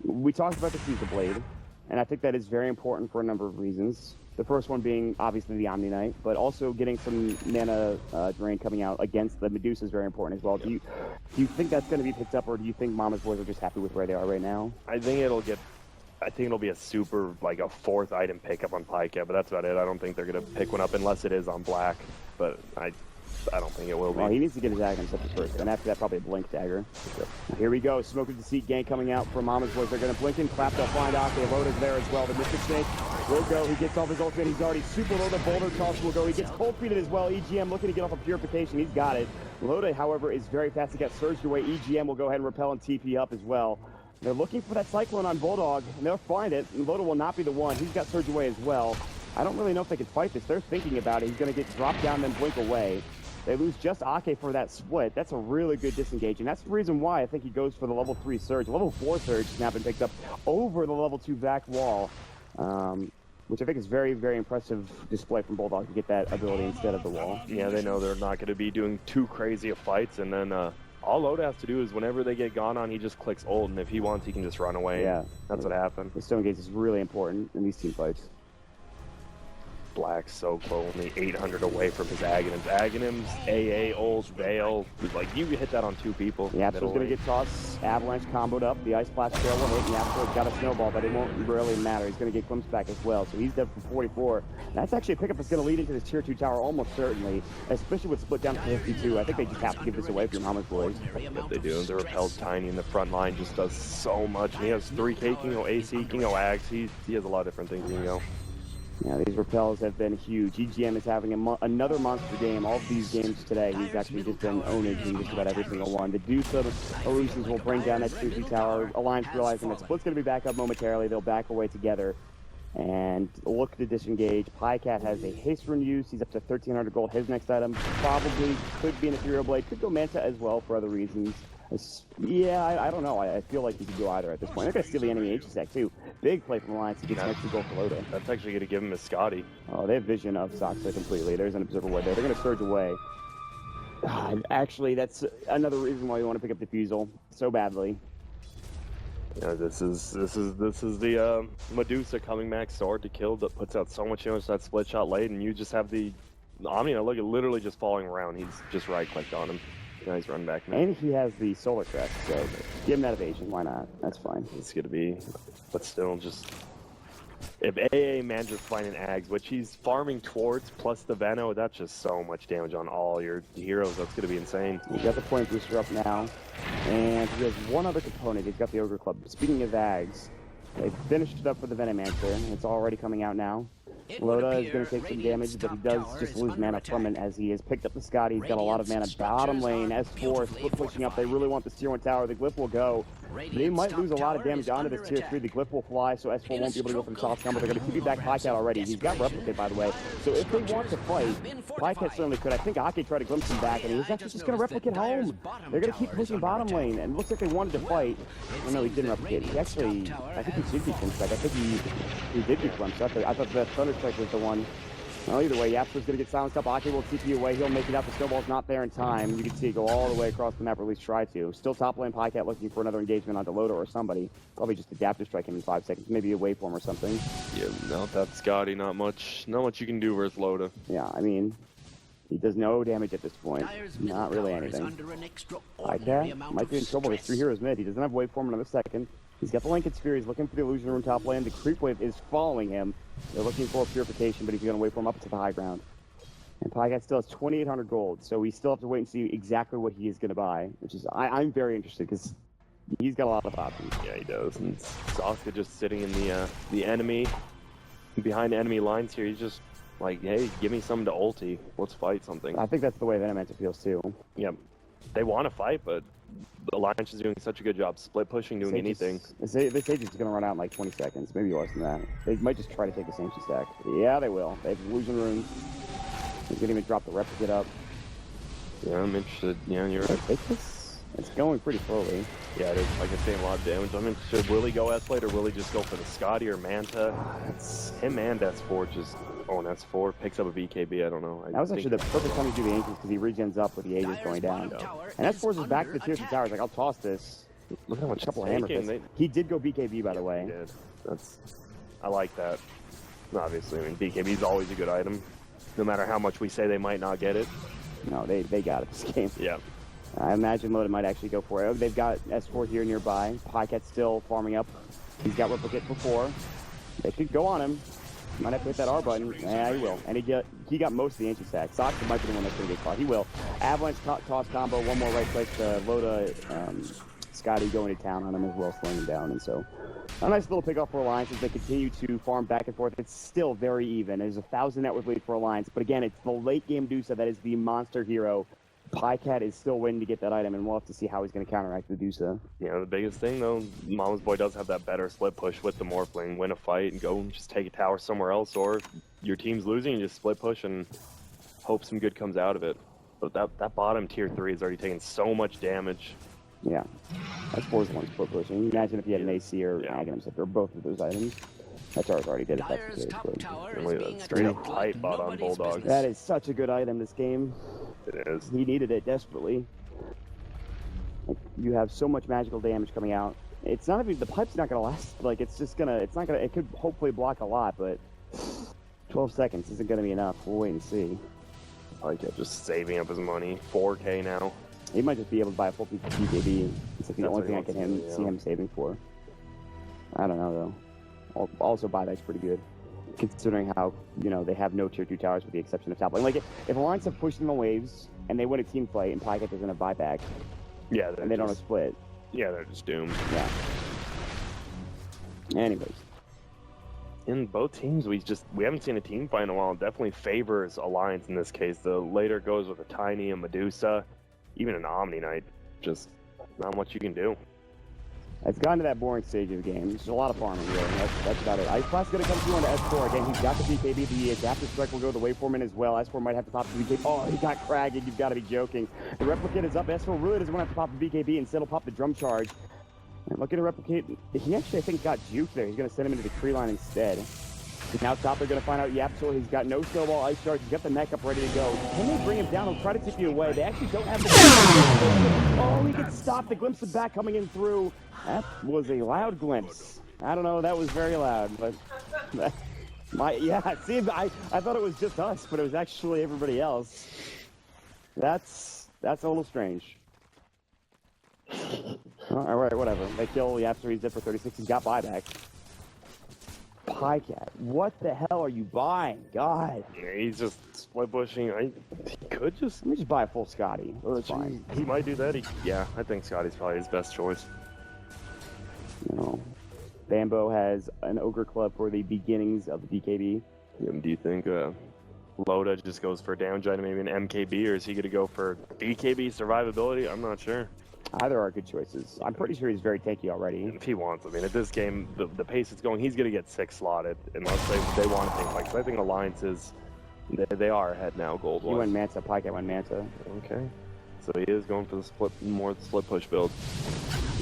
We talked about the Fusel Blade, and I think that is very important for a number of reasons. The first one being, obviously, the Omni Knight, but also getting some mana drain coming out against the Medusa is very important as well. Do you think that's going to be picked up, or do you think Mama's Boys are just happy with where they are right now? I think it'll be a super, like a 4th item pickup on Pycat, but that's about it. I don't think they're going to pick one up unless it is on Black, but I don't think it will be. Well, he needs to get his Aghanims up first, and after that, probably a Blink Dagger. Yep. Here we go. Smoke of Deceit gang coming out from Mama's Boys. They're going to blink in. Clap, they'll find out. They load is there as well. The Mystic Snake will go. He gets off his ultimate. He's already super low. The Boulder Toss will go. He gets cold feeted as well. EGM looking to get off of Purification. He's got it. Loda, however, is very fast. He got surged away. EGM will go ahead and repel and TP up as well. They're looking for that Cyclone on Bulldog, and they'll find it. And Loda will not be the one. He's got surged away as well. I don't really know if they can fight this. They're thinking about it. He's going to get dropped down, then blink away. They lose just Ake for that split. That's a really good disengage, and that's the reason why I think he goes for the level 3 surge. Level 4 surge has now been picked up over the level 2 back wall, which I think is very, very impressive display from Bulldog to get that ability instead of the wall. Yeah, they know they're not going to be doing too crazy of fights, and then all Loda has to do is whenever they get gone on, he just clicks ult, and if he wants, he can just run away. Yeah. That's what happened. The Stone Gaze is really important in these team fights. Black so close, only 800 away from his Aghanims. Aghanims, AA, ult, Veil. Like, you hit that on 2 people. The Absol's going to get tossed. Avalanche comboed up. The Ice Blast Trail will hit. The Absol's got a snowball, but it won't really matter. He's going to get glimpsed back as well, so he's dead for 44. That's actually a pickup that's going to lead into this tier 2 tower almost certainly, especially with split down to 52. I think they just have to give this away for Mama's Boys. Yep, they do. The Repel's tiny, and the front line just does so much. And he has 3K, King O AC, King O Ags. He has a lot of different things he can go. Yeah, these repels have been huge. EGM is having another monster game. All of these games today, he's actually just been owning just about every single one. The Deuce of Illusions will bring down that Sushi Tower. Alliance realizing that Split's going to be back up momentarily. They'll back away together and look to disengage. Pycat has a haste rune use. He's up to 1,300 gold. His next item probably could be an Ethereal Blade. Could go Manta as well for other reasons. Yeah, I don't know. I feel like he could go either at this point. They're going to steal the enemy H stack too. Big play from Alliance to get some extra gold for Loda. That's actually going to give him a Scotty. Oh, they have vision of Soxa completely. There's an Observer Ward there. They're going to surge away. Actually, that's another reason why you want to pick up Diffusal so badly. Yeah, this is the Medusa coming max sword to kill that puts out so much damage to that split shot late, and you just have the Omni look at literally just falling around. He's just right clicked on him. Now he's running back now. And he has the solar crest, so give him that evasion. Why not? That's fine. It's gonna be, but still, just If AA manages to find an Ags, which he's farming towards, plus the Veno, that's just so much damage on all your heroes. That's going to be insane. He's got the point booster up now. And he has one other component. He's got the Ogre Club. Speaking of Ags, they finished it up for the Venomancer, and it's already coming out now. Loda is going to take some damage, but he does just lose mana from it as he has picked up the Scotty. He's got a lot of mana. Bottom lane, S4, split pushing up. They really want this tier 1 tower. The Glyph will go. They might lose a lot of damage onto this tier 3. The Glyph will fly, so S4 won't be able to go from soft combo. They're going to keep back Pycat already. He's got Replicate, by the way. So if they want to fight, Pycat certainly could. I think Ake tried to glimpse him back, and he's actually just going to Replicate home. They're going to keep pushing bottom lane, and it looks like they wanted to fight. Oh, no, he didn't Replicate. He actually, I think he should be glimpsed back. I think he did be glimpsed. I thought the Thunder Strike was the one. Well, either way, Yapster's going to get silenced up. Ake will TP away. He'll make it out. The snowball's not there in time. You can see it go all the way across the map, or at least try to. Still top lane Pycat looking for another engagement onto Loda or somebody. Probably just Adaptive Strike him in 5 seconds. Maybe a waveform or something. Yeah, no, that's Scotty. Not much you can do versus Loda. Yeah, I mean, he does no damage at this point. Not really anything. Pycat might be in trouble. There's 3 heroes mid. He doesn't have waveform another second. He's got the Lincoln Sphere. He's looking for the Illusion Rune top lane. The Creep Wave is following him. They're looking for a Purification, but he's going to wait for him up to the high ground. And Pycat still has 2,800 gold, so we still have to wait and see exactly what he is going to buy, which is, I'm very interested, because he's got a lot of options. Yeah, he does. And Sasuke just sitting in the enemy, behind enemy lines here. He's just like, hey, give me something to ulti. Let's fight something. I think that's the way Venomancer feels, too. Yeah, they want to fight, but the Alliance is doing such a good job split pushing, doing anything. This Age is going to run out in like 20 seconds, maybe less than that. They might just try to take the Ancient stack. Yeah, they will. They have Illusion Runes. They can even drop the Replicate up. Yeah, I'm interested. Yeah, you're right. It's going pretty slowly. Yeah, it is. Like I say, a lot of damage. I'm interested. Will he go S-Blade or will he just go for the Scotty or Manta? It's him and S4 just... Oh, and S4 picks up a BKB. I don't know. That was actually the perfect time to do the Ancients because he regens up with the Aegis going down. And S4's is back to the tier 2 towers. Like, I'll toss this. Look at how much couple hammer fists. He did go BKB, by the way. He did. I like that. Obviously, I mean, BKB is always a good item. No matter how much we say they might not get it. No, they got it this game. Yeah. I imagine Loda might actually go for it. They've got S4 here nearby. Pycat's still farming up. He's got Replicate before. They could go on him. Might have to hit that R button. Yeah, he will. And he got most of the Ancient stack. Sox might be the one that's going to get caught. He will. Avalanche toss combo. One more right click to Loda. Scotty going to town on him as well, slowing him down. And so a nice little pick off for Alliance as they continue to farm back and forth. It's still very even. There's 1,000 net worth lead for Alliance. But again, it's the late game Medusa that is the monster hero. Pycat is still waiting to get that item, and we'll have to see how he's going to counteract Medusa. Yeah, the biggest thing, though, Mama's Boy does have that better split push with the Morphling. Win a fight and go and just take a tower somewhere else, or if your team's losing, you just split push and hope some good comes out of it. But that bottom tier 3 is already taking so much damage. Yeah, that's For's one split pushing. Imagine if you had an AC or Aghanim Scepter, both of those items. That tower's already dead if that's the case. Look at that straight up hype bot on Bulldogs. That is such a good item this game. It is. He needed it desperately. Like, you have so much magical damage coming out. It's not even, the pipe's not gonna last. Like, it's just gonna, it's not gonna, it could hopefully block a lot, but 12 seconds isn't gonna be enough. We'll wait and see. Like, yeah, just saving up his money. 4K now. He might just be able to buy a full PKB. It's like the only thing I can see him saving for. I don't know, though. Also, buyback's pretty good, considering how, you know, they have no tier 2 towers with the exception of top lane. Like, if Alliance have pushed in the waves, and they win a team fight, and Pycat doesn't have buyback, yeah, and they don't have split. Yeah, they're just doomed. Yeah. Anyways. In both teams, we haven't seen a team fight in a while. It definitely favors Alliance in this case. The later goes with a Tiny, a Medusa, even an Omni Knight. Just not much you can do. It's gotten to that boring stage of the game. There's a lot of farming here, and that's about it. Ice Blast is going to come through onto S4 again. He's got the BKB. The Adaptive Strike will go the waveform in as well. S4 might have to pop the BKB. Oh, he got Kragged. You've got to be joking. The Replicate is up. S4 really doesn't want to have to pop the BKB. Instead, he'll pop the Drum Charge. And looking to Replicate. He actually, I think, got juked there. He's going to send him into the tree line instead. Now top, they're going to find out Yapsor. He's got no Snowball Ice Charge. He's got the neck up ready to go. Can they bring him down and try to tip you away? They actually don't have the... Oh, he can stop the glimpse of back coming in through. That was a loud glimpse. I don't know, that was very loud, but... see, I thought it was just us, but it was actually everybody else. That's a little strange. Alright, whatever. They kill Yapsor. He's dead for 36. He's got buyback. Pycat, what the hell are you buying? God. Yeah, he's just split bushing. He could just. Let me just buy a full Scotty. It's fine. He might do that. Yeah, I think Scotty's probably his best choice. You know, Bambo has an Ogre Club for the beginnings of the BKB. Do you think Loda just goes for damage item, maybe an MKB, or is he going to go for BKB survivability? I'm not sure. Either are good choices. I'm pretty sure he's very tanky already. If he wants, I mean, at this game, the pace it's going, he's going to get 6 slotted unless they want to think like. So I think Alliances, they are ahead now, gold He wise. went Manta, Pycat went Manta. Okay, so he is going for the split push build.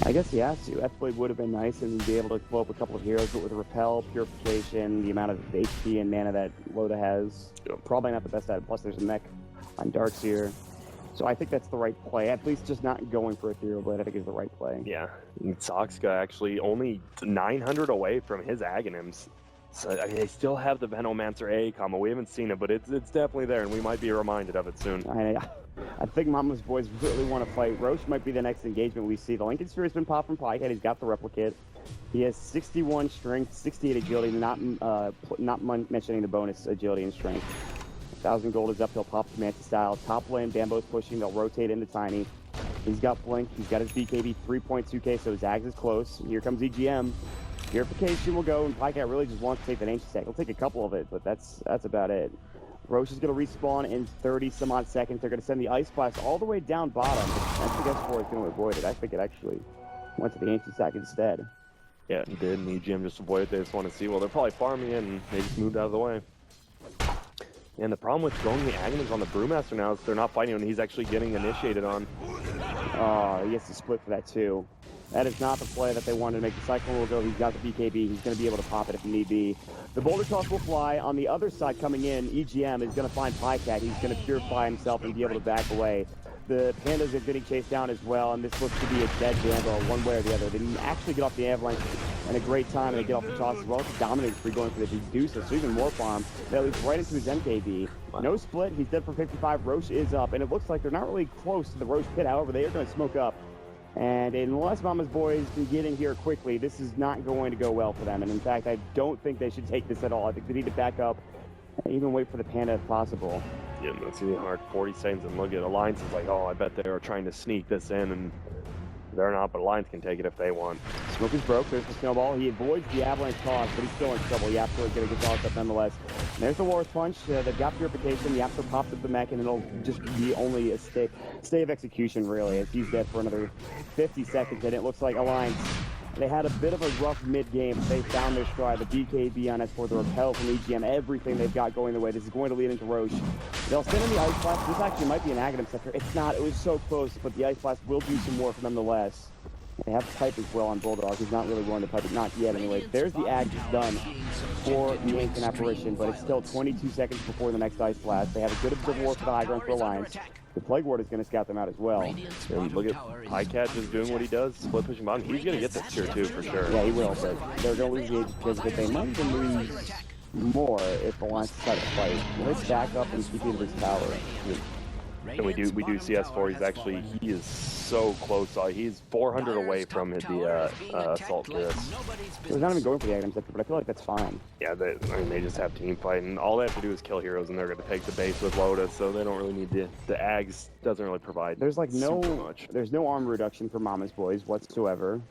I guess he has to. F-Blade would have been nice and be able to blow up a couple of heroes, but with Repel, Purification, the amount of HP and mana that Loda has, probably not the best at it. Plus there's a mech on Darkseer. So I think that's the right play. At least just not going for Ethereal Blade, I think is the right play. Yeah, and Soxka actually only 900 away from his Aghanims. So I mean, they still have the Venomancer A combo. We haven't seen it, but it's definitely there, and we might be reminded of it soon. I think Mama's boys really want to fight. Roche might be the next engagement we see. The Lincoln Sphere has been popped from Pycat. He's got the replicate. He has 61 strength, 68 agility, not mentioning the bonus agility and strength. 1,000 gold is up. He'll pop the Manta style. Top lane, Bambo's pushing. They'll rotate into Tiny. He's got Blink. He's got his BKB 3.2k, so Zags is close. Here comes EGM. Purification will go, and Pycat really just wants to take that ancient stack. He'll take a couple of it, but that's about it. Roche is going to respawn in 30 some odd seconds. They're going to send the Ice Blast all the way down bottom. I think S4 is going to avoid it. I think it actually went to the ancient stack instead. Yeah, it did, and EGM just avoided it. They just want to see, well, they're probably farming it, and they just moved out of the way. And the problem with throwing the Aghanims on the Brewmaster now is they're not fighting him, and he's actually getting initiated on. Oh, he has to split for that too. That is not the play that they wanted to make. The Cyclone will go. He's got the BKB. He's going to be able to pop it if need be. The Boulder Toss will fly. On the other side coming in, EGM is going to find Pycat. He's going to purify himself and be able to back away. The Pandas are getting chased down as well, and this looks to be a dead Bambo one way or the other. They didn't actually get off the Avalanche in a great time, and they get off the toss as well. It's a dominating spree going for the Deducer, so even more farm. That leads right into his MKB. No split. He's dead for 55. Roche is up, and it looks like they're not really close to the Roche pit. However, they are going to smoke up. And unless Mama's boys can get in here quickly, this is not going to go well for them. And in fact, I don't think they should take this at all. I think they need to back up and even wait for the Panda if possible. Yeah, that's really hard. 40 seconds, and look at Alliance is like, oh, I bet they're trying to sneak this in, and they're not, but Alliance can take it if they want. Smoke is broke. There's the snowball. He avoids the Avalanche toss, but he's still in trouble. The Yapster going to get tossed up nonetheless. And there's the Walrus Punch. They've got Purification. The Yapster pops up the mech, and it'll just be only a stay of execution, really, as he's dead for another 50 seconds. And it looks like Alliance, they had a bit of a rough mid-game, but they found their stride. The BKB on S4, the Repel from EGM, everything they've got going their way. This is going to lead into Roche. They'll send in the Ice Blast. This actually might be an Aghanim sector. It's not. It was so close, but the Ice Blast will do some more for them nonetheless. They have Pipe as well on Bulldog. He's not really willing to pipe it. Not yet, anyway. There's the Ag done for the Ancient Apparition, but it's still 22 seconds before the next Ice Blast. They have a good Observer War for the high ground for Alliance. The Plague Ward is going to scout them out as well. And look at Pycat just doing what he does, split pushing bottom. He's going to get this tier 2 for sure. Yeah, he will, but they're going to lose the age because they might even lose more if Alliance decide to fight. Let's back up and keep into this tower. And we do see S4. He is so close. He's 400 away from the assault Cuirass. So he's not even going for the items, but I feel like that's fine. Yeah, they just have team fight, and all they have to do is kill heroes, and they're going to take the base with Loda, so they don't really need the Ags doesn't really provide. There's like much. There's no armor reduction for Mama's boys whatsoever,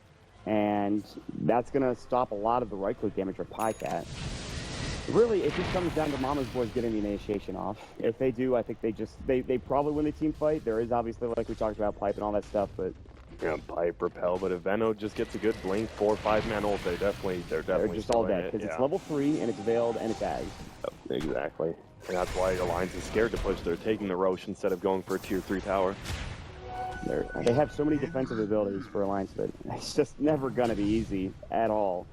and that's going to stop a lot of the right click damage for Pycat. Really, it just comes down to Mama's boys getting the initiation off. If they do, I think they probably win the team fight. There is obviously, like we talked about, Pipe and all that stuff, but yeah, Pipe, Repel, but if Veno just gets a good blink, 4 or 5 man ult, they're definitely just all dead because it's level 3 and it's veiled and it's Ag. Yep, exactly, and that's why Alliance is scared to push. They're taking the Roche instead of going for a tier 3 tower. They have so many defensive abilities for Alliance, but it's just never gonna be easy at all.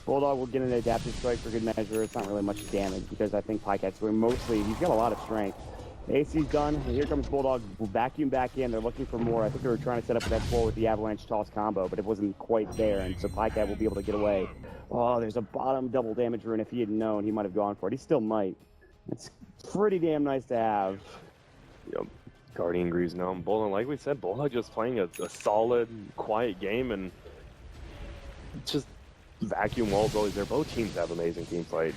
Bulldog will get an adaptive strike for good measure. It's not really much damage because I think Pycat's doing mostly. He's got a lot of strength. The AC's done, and here comes Bulldog. Will vacuum back in. They're looking for more. I think they were trying to set up that floor with the Avalanche Toss combo, but it wasn't quite there, and so Pycat will be able to get away. Oh, there's a bottom double damage rune. If he had known, he might have gone for it. He still might. It's pretty damn nice to have. Yep. Guardian Greaves now. Bulldog, like we said, Bulldog just playing a solid, quiet game, and just vacuum wall's always there. Both teams have amazing team fight.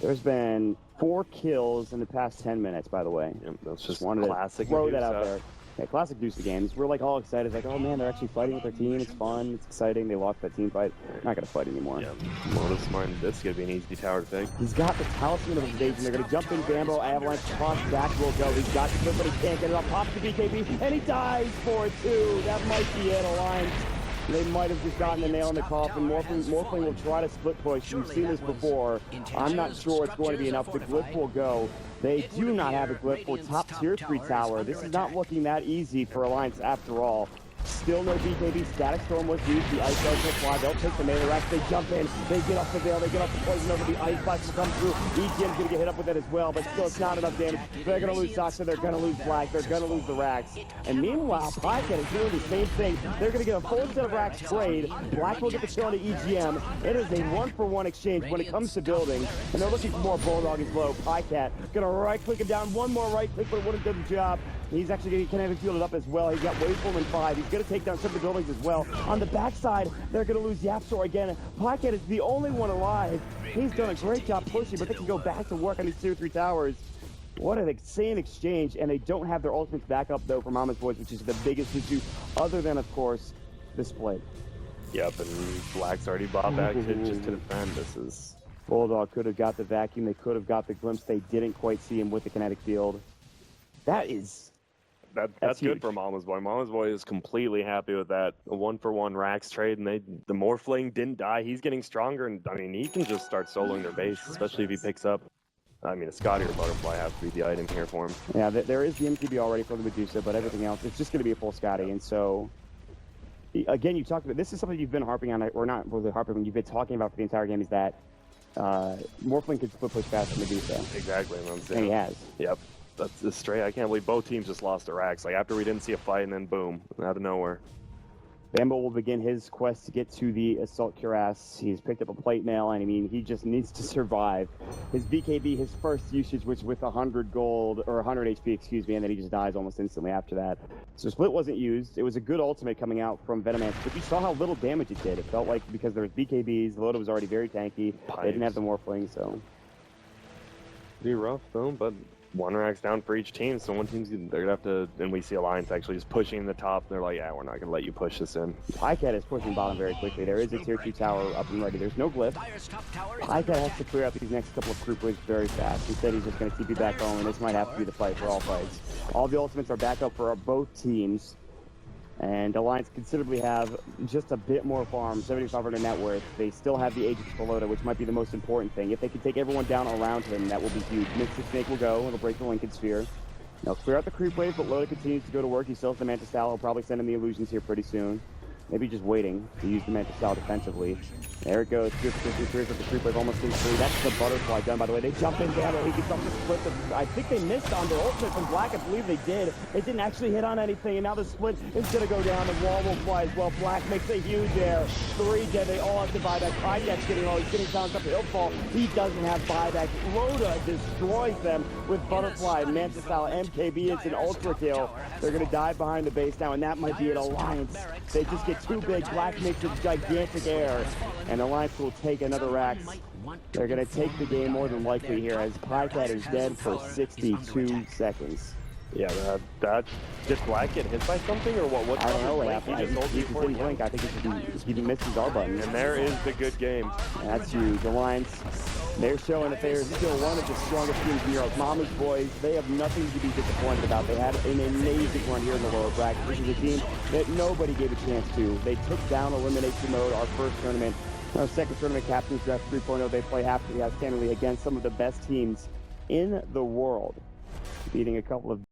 There's been 4 kills in the past 10 minutes, by the way. Yep, that's just wanted classic. to throw that out there. Yeah, classic Medusa games. We're like all excited. It's like, oh man, they're actually fighting with their team. It's fun. It's exciting. They lost that team fight. Not going to fight anymore. Yeah, Modus Smart. This is going to be an easy tower to take. He's got the talisman of evasion. They're going to jump in. Bambo, Avalanche, toss back will go. He's got the flip, but he can't get it up. Pops the BKB, and he dies for it too. That might be it, Alliance. They might have just gotten the nail in the coffin. Morphling will try to split push. We've seen this before. I'm not sure it's going to be enough. The glyph will go. They do not have a glyph for top tier 3 tower. This is not looking that easy for Alliance after all. Still no BKB. Static Storm was used. The Ice Guard will fly. They'll take the melee racks. They jump in. They get off the veil. They get off the poison over. The Ice Blast will come through. EGM's going to get hit up with it as well, but still it's not enough damage. They're going to lose Sasha. They're going to lose Black. They're going to lose the racks. And meanwhile, Pycat is doing the same thing. They're going to get a full set of racks trade. Black will get the kill on the EGM. It is a 1-for-1 exchange when it comes to building. And they're looking for more Bulldog as well. Pycat going to right-click him down. One more right-click, but it wouldn't do the job. He's actually going to kinetic fielded up as well. He's got Waveform in 5. He's going to take down some of the buildings as well. On the backside, they're going to lose Yapsor again. Pycat is the only one alive. He's done a great job pushing, but they can go back to work on these 2-3 towers. What an insane exchange, and they don't have their ultimates back up, though, for Mama's Boys, which is the biggest issue, other than, of course, the split. Yep, and Black's already bought back just to defend. This is... Bulldog could have got the vacuum. They could have got the glimpse. They didn't quite see him with the kinetic field. That is... That's good for Mama's Boy. Mama's Boy is completely happy with that. A 1-for-1 racks trade, and the Morphling didn't die. He's getting stronger, and I mean, he can just start soloing their base, especially if he picks up. I mean, a Scotty or Butterfly have to be the item here for him. Yeah, there is the MTB already for the Medusa, but everything else, it's just going to be a full Scotty. And so, again, you talked about this is something you've been harping on, or not really harping, when you've been talking about for the entire game, is that Morphling could split push faster than Medusa. Exactly, what I'm saying. And he has. Yep. That's straight. I can't believe both teams just lost their racks. Like, after we didn't see a fight, and then boom, out of nowhere. Bambo will begin his quest to get to the Assault Cuirass. He's picked up a plate mail, and I mean, he just needs to survive. His BKB, his first usage, was with 100 gold, or 100 HP, excuse me, and then he just dies almost instantly after that. So Split wasn't used. It was a good ultimate coming out from Venomance, but you saw how little damage it did. It felt like because there was BKBs, the Loda was already very tanky. They didn't have the Morphling, so... Pretty rough, though, but... 1 rack's down for each team, so one team's they're gonna have to. And we see Alliance actually just pushing in the top. They're like, yeah, we're not gonna let you push this in. Pycat is pushing bottom very quickly. There is a tier 2 tower up and ready. There's no glyph. Pycat has to clear out these next couple of group waves very fast. Instead, he's just gonna keep you back home, and this might have to be the fight for all fights. All the ultimates are back up for both teams. And Alliance considerably have just a bit more farm, 7,500 net worth. They still have the Aegis for Loda, which might be the most important thing. If they can take everyone down around him, that will be huge. Mystic Snake will go. It'll break the Lincoln Sphere. They'll clear out the creep wave, but Loda continues to go to work. He still has the Mantis Style. He'll probably send in the illusions here pretty soon. Maybe just waiting to use the Mantis Style defensively. There it goes. Good position, clears up the creep wave almost instantly. That's the Butterfly done, by the way. They jump in down, he gets up the split. I think they missed on their ultimate from Black. I believe they did. It didn't actually hit on anything, and now the split is going to go down. The wall will fly as well. Black makes a huge air. 3 dead. They all have to buy back. Pycat's getting low. He's getting bounced up. He'll fall. He doesn't have buyback. Loda destroys them with Butterfly, Mantis Style, MKB. It's an ultra kill. They're going to dive behind the base now, and that might be an Alliance. They just get too big. Black makes a gigantic air, and Alliance will take another Rax. They're going to take the game more than likely here, as Pycat is dead for 62 seconds. Yeah, that did Black get hit by something, or what? I don't know what happened. He didn't blink. I think he missed his R button. And there is the good game. That's huge. Alliance, they're showing that they're still one of the strongest teams in Europe. Mama's Boys, they have nothing to be disappointed about. They had an amazing run here in the lower bracket. This is a team that nobody gave a chance to. They took down Elimination Mode, our first tournament. Our second tournament, Captain's Draft 3.0. They play halfway outstandingly against some of the best teams in the world, beating a couple of